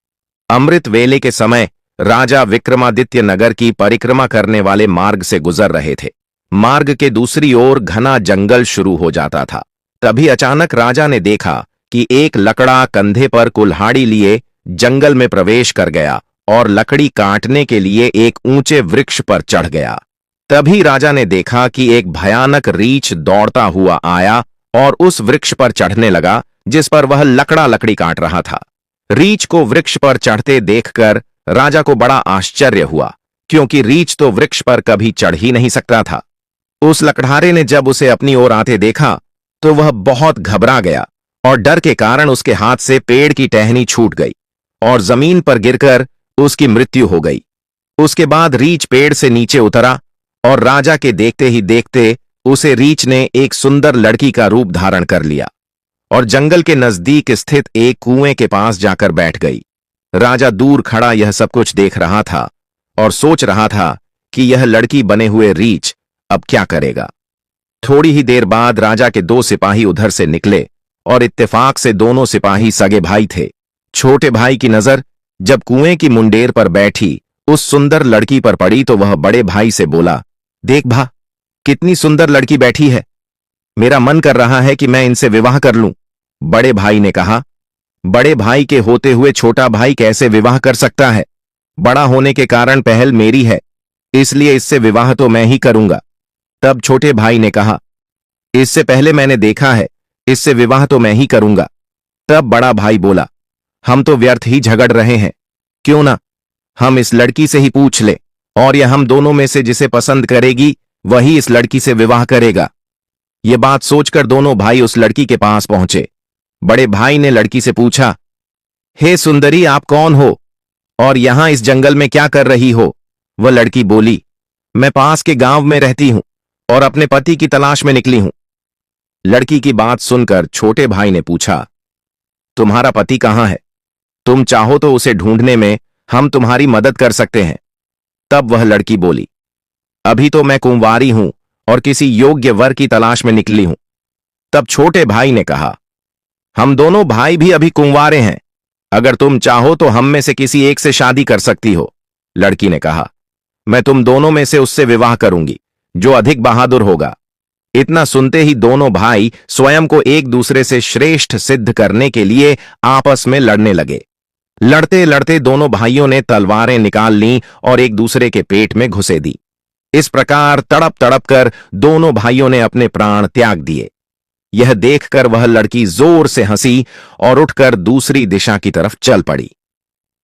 अमृत वेले के समय राजा विक्रमादित्य नगर की परिक्रमा करने वाले मार्ग से गुजर रहे थे। मार्ग के दूसरी ओर घना जंगल शुरू हो जाता था। तभी अचानक राजा ने देखा कि एक लकड़ा कंधे पर कुल्हाड़ी लिए जंगल में प्रवेश कर गया और लकड़ी काटने के लिए एक ऊंचे वृक्ष पर चढ़ गया। तभी राजा ने देखा कि एक भयानक रीछ दौड़ता हुआ आया और उस वृक्ष पर चढ़ने लगा जिस पर वह लकड़ी काट रहा था। रीछ को वृक्ष पर चढ़ते देखकर राजा को बड़ा आश्चर्य हुआ, क्योंकि रीछ तो वृक्ष पर कभी चढ़ ही नहीं सकता था। उस लकड़हारे ने जब उसे अपनी ओर आते देखा तो वह बहुत घबरा गया और डर के कारण उसके हाथ से पेड़ की टहनी छूट गई और जमीन पर गिरकर उसकी मृत्यु हो गई। उसके बाद रीछ पेड़ से नीचे उतरा और राजा के देखते ही देखते उसे रीछ ने एक सुंदर लड़की का रूप धारण कर लिया और जंगल के नजदीक स्थित एक कुएं के पास जाकर बैठ गई। राजा दूर खड़ा यह सब कुछ देख रहा था और सोच रहा था कि यह लड़की बने हुए रीछ अब क्या करेगा। थोड़ी ही देर बाद राजा के 2 सिपाही उधर से निकले और इत्तेफाक से दोनों सिपाही सगे भाई थे। छोटे भाई की नजर जब कुएं की मुंडेर पर बैठी उस सुंदर लड़की पर पड़ी तो वह बड़े भाई से बोला, देख भा, कितनी सुंदर लड़की बैठी है, मेरा मन कर रहा है कि मैं इनसे विवाह कर लूं। बड़े भाई ने कहा। बड़े भाई के होते हुए छोटा भाई कैसे विवाह कर सकता है? बड़ा होने के कारण पहल मेरी है, इसलिए इससे विवाह तो मैं ही करूंगा। तब छोटे भाई ने कहा, इससे पहले मैंने देखा है, इससे विवाह तो मैं ही करूंगा। तब बड़ा भाई बोला, हम तो व्यर्थ ही झगड़ रहे हैं, क्यों ना हम इस लड़की से ही पूछ ले, और यह हम दोनों में से जिसे पसंद करेगी वही इस लड़की से विवाह करेगा। ये बात सोचकर दोनों भाई उस लड़की के पास पहुंचे। बड़े भाई ने लड़की से पूछा, हे सुंदरी, आप कौन हो और यहां इस जंगल में क्या कर रही हो? वह लड़की बोली, मैं पास के गांव में रहती हूं और अपने पति की तलाश में निकली हूं। लड़की की बात सुनकर छोटे भाई ने पूछा, तुम्हारा पति कहां है? तुम चाहो तो उसे ढूंढने में हम तुम्हारी मदद कर सकते हैं। तब वह लड़की बोली, अभी तो मैं कुंवारी हूं और किसी योग्य वर की तलाश में निकली हूं। तब छोटे भाई ने कहा, हम दोनों भाई भी अभी कुंवारे हैं, अगर तुम चाहो तो हम में से किसी एक से शादी कर सकती हो। लड़की ने कहा, मैं तुम दोनों में से उससे विवाह करूंगी जो अधिक बहादुर होगा। इतना सुनते ही दोनों भाई स्वयं को एक दूसरे से श्रेष्ठ सिद्ध करने के लिए आपस में लड़ने लगे। लड़ते लड़ते दोनों भाइयों ने तलवारें निकाल लीं और एक दूसरे के पेट में घुसे दी। इस प्रकार तड़प तड़प कर दोनों भाइयों ने अपने प्राण त्याग दिए। यह देखकर वह लड़की जोर से हंसी और उठकर दूसरी दिशा की तरफ चल पड़ी।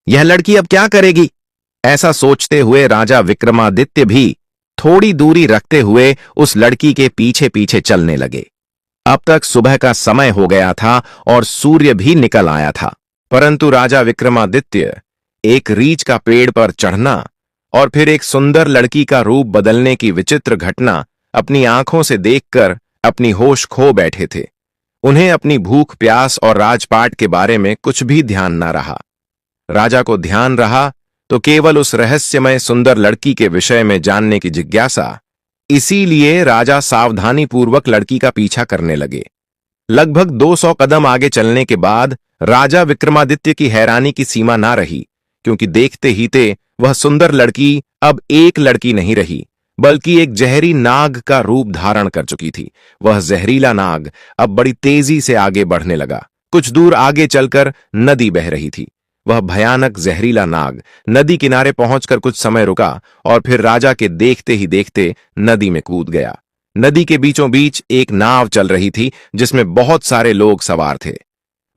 यह लड़की अब क्या करेगी? ऐसा सोचते हुए राजा विक्रमादित्य भी थोड़ी दूरी रखते हुए उस लड़की के पीछे पीछे चलने लगे। अब तक सुबह का समय हो गया था और सूर्य भी निकल आया था, परंतु राजा विक्रमादित्य एक रीछ का पेड़ पर चढ़ना और फिर एक सुंदर लड़की का रूप बदलने की विचित्र घटना अपनी आंखों से देखकर अपनी होश खो बैठे थे। उन्हें अपनी भूख प्यास और राजपाट के बारे में कुछ भी ध्यान न रहा। राजा को ध्यान रहा तो केवल उस रहस्यमय सुंदर लड़की के विषय में जानने की जिज्ञासा। इसीलिए राजा सावधानी पूर्वक लड़की का पीछा करने लगे। लगभग 200 कदम आगे चलने के बाद राजा विक्रमादित्य की हैरानी की सीमा ना रही, क्योंकि देखते ही ते वह सुंदर लड़की अब एक लड़की नहीं रही, बल्कि एक जहरी नाग का रूप धारण कर चुकी थी। वह जहरीला नाग अब बड़ी तेजी से आगे बढ़ने लगा। कुछ दूर आगे चलकर नदी बह रही थी। वह भयानक जहरीला नाग नदी किनारे पहुंचकर कुछ समय रुका और फिर राजा के देखते ही देखते नदी में कूद गया। नदी के बीचों बीच एक नाव चल रही थी जिसमें बहुत सारे लोग सवार थे।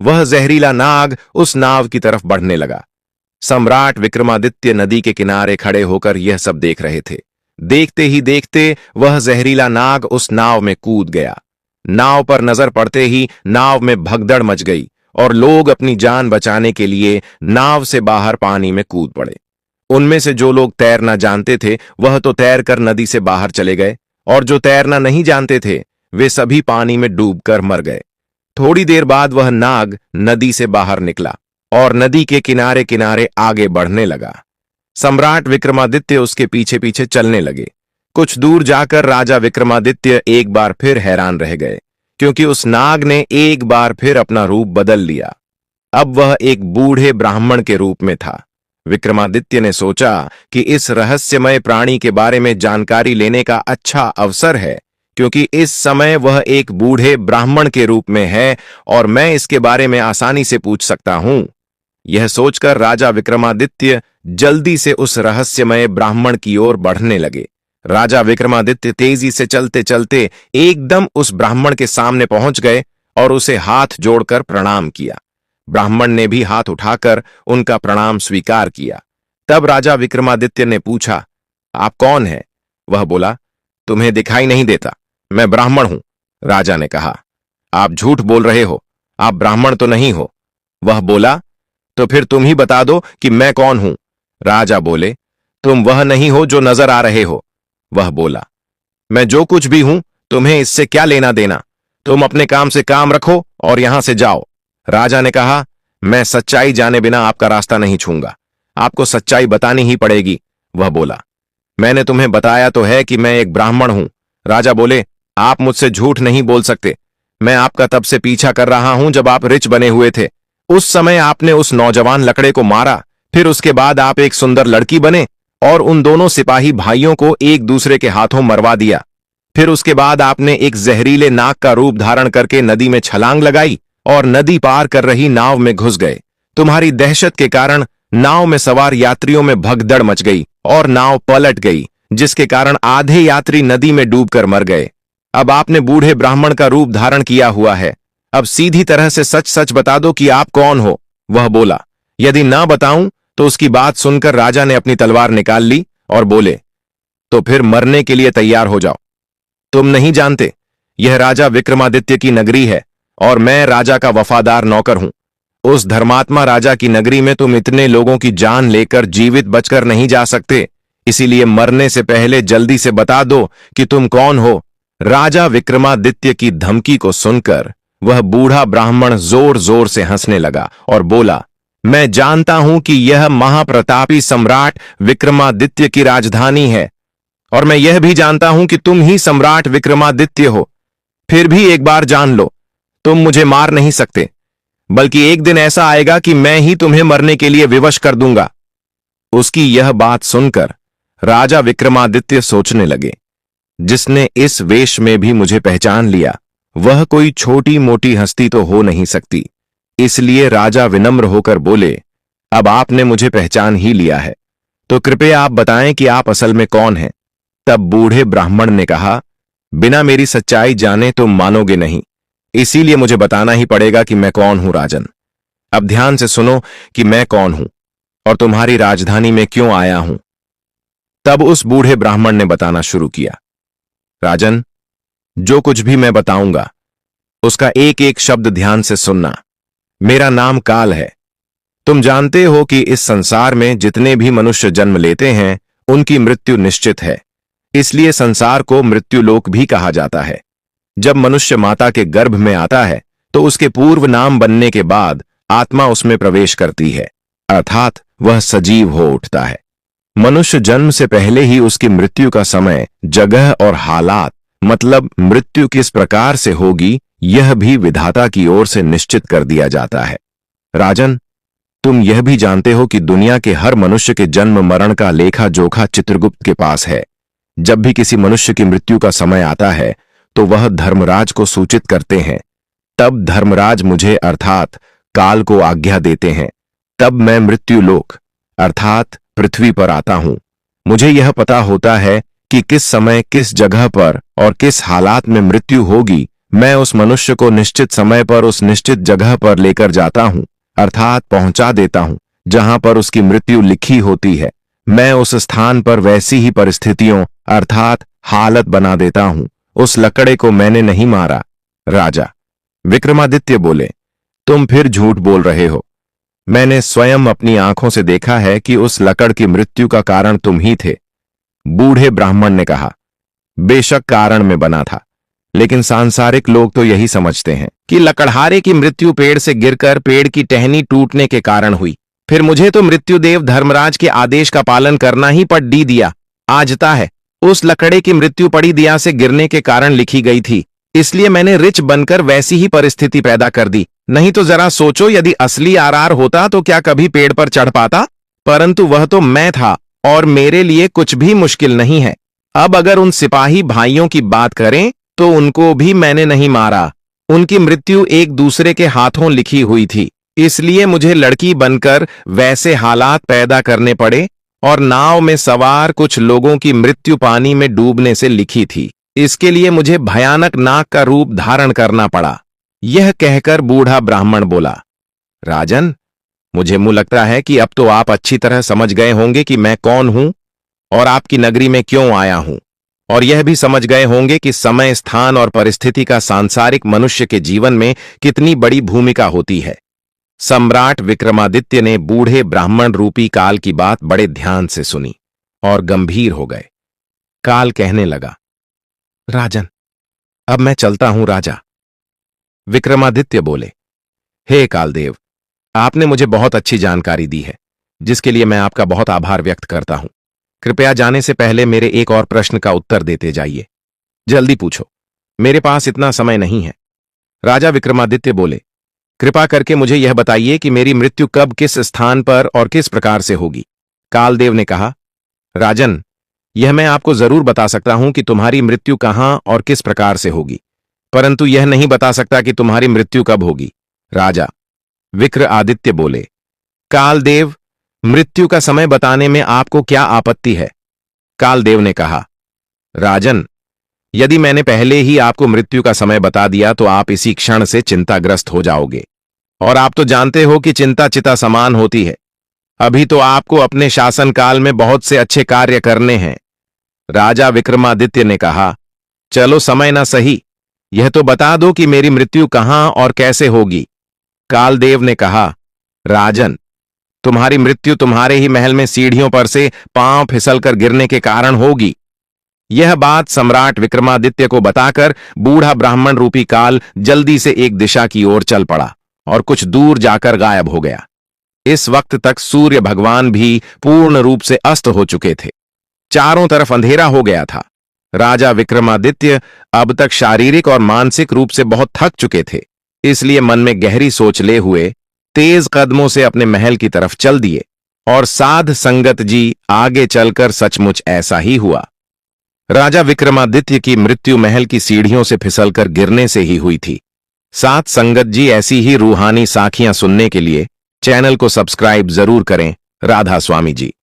वह जहरीला नाग उस नाव की तरफ बढ़ने लगा। सम्राट विक्रमादित्य नदी के किनारे खड़े होकर यह सब देख रहे थे। देखते ही देखते वह जहरीला नाग उस नाव में कूद गया। नाव पर नजर पड़ते ही नाव में भगदड़ मच गई और लोग अपनी जान बचाने के लिए नाव से बाहर पानी में कूद पड़े। उनमें से जो लोग तैरना जानते थे वह तो तैरकर नदी से बाहर चले गए, और जो तैरना नहीं जानते थे वे सभी पानी में डूबकर मर गए। थोड़ी देर बाद वह नाग नदी से बाहर निकला और नदी के किनारे किनारे आगे बढ़ने लगा। सम्राट विक्रमादित्य उसके पीछे पीछे चलने लगे। कुछ दूर जाकर राजा विक्रमादित्य एक बार फिर हैरान रह गए, क्योंकि उस नाग ने एक बार फिर अपना रूप बदल लिया। अब वह एक बूढ़े ब्राह्मण के रूप में था। विक्रमादित्य ने सोचा कि इस रहस्यमय प्राणी के बारे में जानकारी लेने का अच्छा अवसर है, क्योंकि इस समय वह एक बूढ़े ब्राह्मण के रूप में है और मैं इसके बारे में आसानी से पूछ सकता हूं। यह सोचकर राजा विक्रमादित्य जल्दी से उस रहस्यमय ब्राह्मण की ओर बढ़ने लगे। राजा विक्रमादित्य तेजी से चलते चलते एकदम उस ब्राह्मण के सामने पहुंच गए और उसे हाथ जोड़कर प्रणाम किया। ब्राह्मण ने भी हाथ उठाकर उनका प्रणाम स्वीकार किया। तब राजा विक्रमादित्य ने पूछा, आप कौन हैं? वह बोला, तुम्हें दिखाई नहीं देता, मैं ब्राह्मण हूं। राजा ने कहा, आप झूठ बोल रहे हो, आप ब्राह्मण तो नहीं हो। वह बोला, तो फिर तुम ही बता दो कि मैं कौन हूं। राजा बोले, तुम वह नहीं हो जो नजर आ रहे हो। वह बोला, मैं जो कुछ भी हूं तुम्हें इससे क्या लेना देना, तुम अपने काम से काम रखो और यहां से जाओ। राजा ने कहा, मैं सच्चाई जाने बिना आपका रास्ता नहीं छूंगा, आपको सच्चाई बतानी ही पड़ेगी। वह बोला, मैंने तुम्हें बताया तो है कि मैं एक ब्राह्मण हूं। राजा बोले, आप मुझसे झूठ नहीं बोल सकते, मैं आपका तब से पीछा कर रहा हूं जब आप रिच बने हुए थे। उस समय आपने उस नौजवान लकड़े को मारा, फिर उसके बाद आप एक सुंदर लड़की बने और उन दोनों सिपाही भाइयों को एक दूसरे के हाथों मरवा दिया। फिर उसके बाद आपने एक जहरीले नाग का रूप धारण करके नदी में छलांग लगाई और नदी पार कर रही नाव में घुस गए। तुम्हारी दहशत के कारण नाव में सवार यात्रियों में भगदड़ मच गई और नाव पलट गई, जिसके कारण आधे यात्री नदी में डूबकर मर गए। अब आपने बूढ़े ब्राह्मण का रूप धारण किया हुआ है। अब सीधी तरह से सच सच बता दो कि आप कौन हो। वह बोला, यदि ना बताऊं तो उसकी बात सुनकर राजा ने अपनी तलवार निकाल ली और बोले, तो फिर मरने के लिए तैयार हो जाओ। तुम नहीं जानते, यह राजा विक्रमादित्य की नगरी है और मैं राजा का वफादार नौकर हूं। उस धर्मात्मा राजा की नगरी में तुम इतने लोगों की जान लेकर जीवित बचकर नहीं जा सकते, इसीलिए मरने से पहले जल्दी से बता दो कि तुम कौन हो। राजा विक्रमादित्य की धमकी को सुनकर वह बूढ़ा ब्राह्मण जोर जोर से हंसने लगा और बोला, मैं जानता हूं कि यह महाप्रतापी सम्राट विक्रमादित्य की राजधानी है और मैं यह भी जानता हूं कि तुम ही सम्राट विक्रमादित्य हो। फिर भी एक बार जान लो, तुम मुझे मार नहीं सकते, बल्कि एक दिन ऐसा आएगा कि मैं ही तुम्हें मरने के लिए विवश कर दूंगा। उसकी यह बात सुनकर राजा विक्रमादित्य सोचने लगे, जिसने इस वेश में भी मुझे पहचान लिया वह कोई छोटी मोटी हस्ती तो हो नहीं सकती। इसलिए राजा विनम्र होकर बोले, अब आपने मुझे पहचान ही लिया है तो कृपया आप बताएं कि आप असल में कौन हैं। तब बूढ़े ब्राह्मण ने कहा, बिना मेरी सच्चाई जाने तुम मानोगे नहीं, इसीलिए मुझे बताना ही पड़ेगा कि मैं कौन हूं राजन। अब ध्यान से सुनो कि मैं कौन हूं और तुम्हारी राजधानी में क्यों आया हूं। तब उस बूढ़े ब्राह्मण ने बताना शुरू किया, राजन, जो कुछ भी मैं बताऊंगा उसका एक एक शब्द ध्यान से सुनना। मेरा नाम काल है। तुम जानते हो कि इस संसार में जितने भी मनुष्य जन्म लेते हैं उनकी मृत्यु निश्चित है, इसलिए संसार को मृत्युलोक भी कहा जाता है। जब मनुष्य माता के गर्भ में आता है तो उसके पूर्व नाम बनने के बाद आत्मा उसमें प्रवेश करती है, अर्थात वह सजीव हो उठता है। मनुष्य जन्म से पहले ही उसकी मृत्यु का समय, जगह और हालात, मतलब मृत्यु किस प्रकार से होगी, यह भी विधाता की ओर से निश्चित कर दिया जाता है। राजन, तुम यह भी जानते हो कि दुनिया के हर मनुष्य के जन्म मरण का लेखा जोखा चित्रगुप्त के पास है। जब भी किसी मनुष्य की मृत्यु का समय आता है तो वह धर्मराज को सूचित करते हैं। तब धर्मराज मुझे अर्थात काल को आज्ञा देते हैं। तब मैं मृत्युलोक अर्थात पृथ्वी पर आता हूं। मुझे यह पता होता है कि किस समय, किस जगह पर और किस हालात में मृत्यु होगी। मैं उस मनुष्य को निश्चित समय पर उस निश्चित जगह पर लेकर जाता हूं, अर्थात पहुंचा देता हूं जहां पर उसकी मृत्यु लिखी होती है। मैं उस स्थान पर वैसी ही परिस्थितियों अर्थात हालत बना देता हूं। उस लकड़े को मैंने नहीं मारा। राजा विक्रमादित्य बोले, तुम फिर झूठ बोल रहे हो। मैंने स्वयं अपनी आंखों से देखा है कि उस लकड़ की मृत्यु का कारण तुम ही थे। बूढ़े ब्राह्मण ने कहा, बेशक कारण में बना था, लेकिन सांसारिक लोग तो यही समझते हैं कि लकड़हारे की मृत्यु पेड़ से गिरकर पेड़ की टहनी टूटने के कारण हुई। फिर मुझे तो मृत्युदेव धर्मराज के आदेश का पालन करना ही पड़ दिया। आजता है उस लकड़े की मृत्यु पड़ी दिया से गिरने के कारण लिखी गई थी, इसलिए मैंने रिच बनकर वैसी ही परिस्थिति पैदा कर दी। नहीं तो जरा सोचो, यदि असली आरआर होता तो क्या कभी पेड़ पर चढ़ पाता? परंतु वह तो मैं था और मेरे लिए कुछ भी मुश्किल नहीं है। अब अगर उन सिपाही भाइयों की बात करें तो उनको भी मैंने नहीं मारा। उनकी मृत्यु एक दूसरे के हाथों लिखी हुई थी, इसलिए मुझे लड़की बनकर वैसे हालात पैदा करने पड़े और नाव में सवार कुछ लोगों की मृत्यु पानी में डूबने से लिखी थी। इसके लिए मुझे भयानक नाग का रूप धारण करना पड़ा। यह कहकर बूढ़ा ब्राह्मण बोला, राजन, मुझे मुंह लगता है कि अब तो आप अच्छी तरह समझ गए होंगे कि मैं कौन हूं और आपकी नगरी में क्यों आया हूं, और यह भी समझ गए होंगे कि समय, स्थान और परिस्थिति का सांसारिक मनुष्य के जीवन में कितनी बड़ी भूमिका होती है। सम्राट विक्रमादित्य ने बूढ़े ब्राह्मण रूपी काल की बात बड़े ध्यान से सुनी और गंभीर हो गए। काल कहने लगा, राजन, अब मैं चलता हूं राजा। विक्रमादित्य बोले, हे कालदेव, आपने मुझे बहुत अच्छी जानकारी दी है, जिसके लिए मैं आपका बहुत आभार व्यक्त करता हूं। कृपया जाने से पहले मेरे एक और प्रश्न का उत्तर देते जाइए। जल्दी पूछो, मेरे पास इतना समय नहीं है। राजा विक्रमादित्य बोले, कृपा करके मुझे यह बताइए कि मेरी मृत्यु कब, किस स्थान पर और किस प्रकार से होगी। कालदेव ने कहा, राजन, यह मैं आपको जरूर बता सकता हूं कि तुम्हारी मृत्यु कहां और किस प्रकार से होगी, परंतु यह नहीं बता सकता कि तुम्हारी मृत्यु कब होगी। राजा विक्रमादित्य बोले, कालदेव, मृत्यु का समय बताने में आपको क्या आपत्ति है? कालदेव ने कहा, राजन, यदि मैंने पहले ही आपको मृत्यु का समय बता दिया तो आप इसी क्षण से चिंताग्रस्त हो जाओगे, और आप तो जानते हो कि चिंता चिता समान होती है। अभी तो आपको अपने शासनकाल में बहुत से अच्छे कार्य करने हैं। राजा विक्रमादित्य ने कहा, चलो समय ना सही, यह तो बता दो कि मेरी मृत्यु कहां और कैसे होगी। कालदेव ने कहा, राजन, तुम्हारी मृत्यु तुम्हारे ही महल में सीढ़ियों पर से पांव फिसलकर गिरने के कारण होगी। यह बात सम्राट विक्रमादित्य को बताकर बूढ़ा ब्राह्मण रूपी काल जल्दी से एक दिशा की ओर चल पड़ा और कुछ दूर जाकर गायब हो गया। इस वक्त तक सूर्य भगवान भी पूर्ण रूप से अस्त हो चुके थे। चारों तरफ अंधेरा हो गया था। राजा विक्रमादित्य अब तक शारीरिक और मानसिक रूप से बहुत थक चुके थे, इसलिए मन में गहरी सोच ले हुए तेज कदमों से अपने महल की तरफ चल दिए, और साध संगत जी आगे चलकर सचमुच ऐसा ही हुआ। राजा विक्रमादित्य की मृत्यु महल की सीढ़ियों से फिसलकर गिरने से ही हुई थी। साथ संगत जी ऐसी ही रूहानी साखियां सुनने के लिए चैनल को सब्सक्राइब जरूर करें। राधा स्वामी जी।